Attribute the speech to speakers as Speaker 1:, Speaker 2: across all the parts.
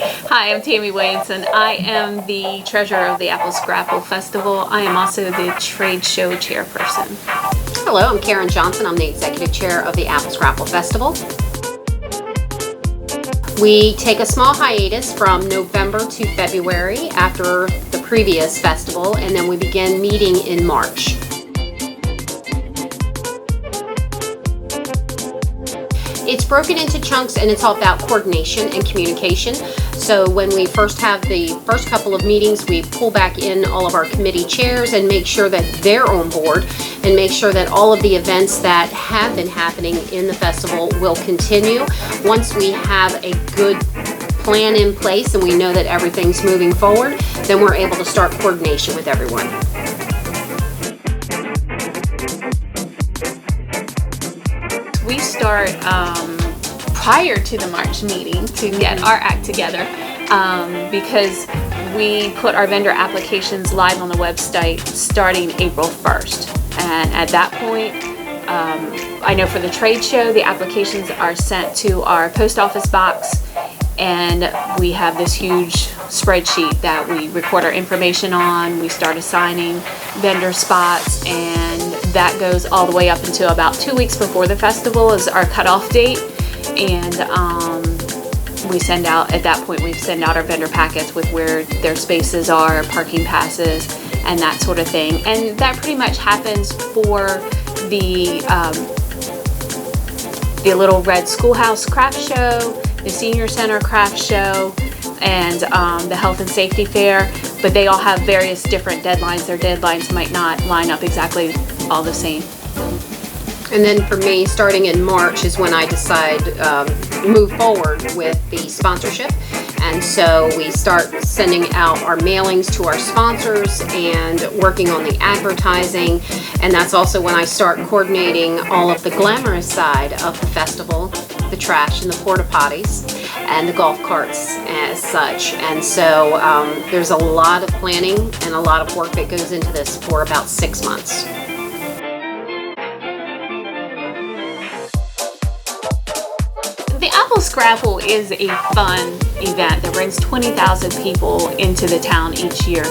Speaker 1: Hi, I'm Tammy Williamson. I am the treasurer of the Apple Scrapple Festival. I am also the trade show chairperson.
Speaker 2: Hello, I'm Karen Johnson. I'm the executive chair of the Apple Scrapple Festival. We take a small hiatus from November to February after the previous festival, and then we begin meeting in March. It's broken into chunks, and it's all about coordination and communication. So when we first have the first couple of meetings, we pull back in all of our committee chairs and make sure that they're on board and make sure that all of the events that have been happening in the festival will continue. Once we have a good plan in place and we know that everything's moving forward, then we're able to start coordination with everyone.
Speaker 1: We start prior to the March meeting to get our act together because we put our vendor applications live on the website starting April 1st. And at that point, I know for the trade show, the applications are sent to our post office box, and we have this huge spreadsheet that we record our information on. We start assigning vendor spots, and that goes all the way up until about 2 weeks before the festival is our cutoff date. And we send out, at that point, we send out our vendor packets with where their spaces are, parking passes, and that sort of thing. And that pretty much happens for the Little Red Schoolhouse Craft Show, the Senior Center Craft Show, and the Health and Safety Fair, but they all have various different deadlines. Their deadlines might not line up exactly all the same.
Speaker 2: And then for me, starting in March is when I decide move forward with the sponsorship. And so we start sending out our mailings to our sponsors and working on the advertising. And that's also when I start coordinating all of the glamorous side of the festival, the trash and the porta potties and the golf carts as such. And so there's a lot of planning and a lot of work that goes into this for about 6 months.
Speaker 1: The Apple Scrapple is a fun event that brings 20,000 people into the town each year.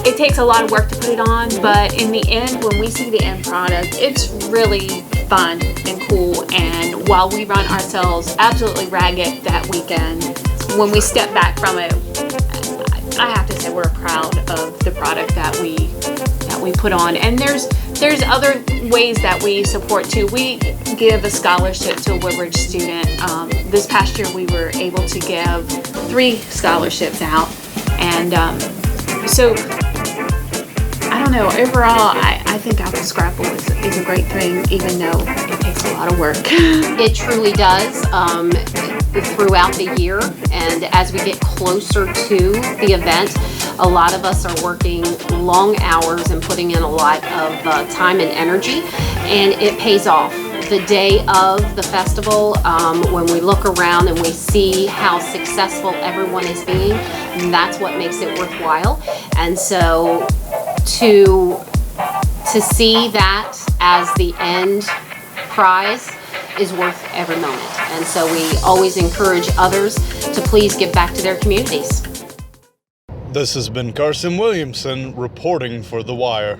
Speaker 1: It takes a lot of work to put it on, but in the end, when we see the end product, it's really fun and cool. And while we run ourselves absolutely ragged that weekend, when we step back from it, I have to say we're proud of the product that we put on. And there's other ways that we support too. We give a scholarship to a Woodbridge student. This past year we were able to give 3 scholarships out, and so I don't know, overall I think Apple Scrapple is a great thing, even though it takes a lot of work.
Speaker 2: It truly does throughout the year, and as we get closer to the event, a lot of us are working long hours and putting in a lot of time and energy, and it pays off. The day of the festival, when we look around and we see how successful everyone is being, that's what makes it worthwhile. And so to see that as the end prize is worth every moment. And so we always encourage others to please give back to their communities.
Speaker 3: This has been Carson Williamson reporting for The Wire.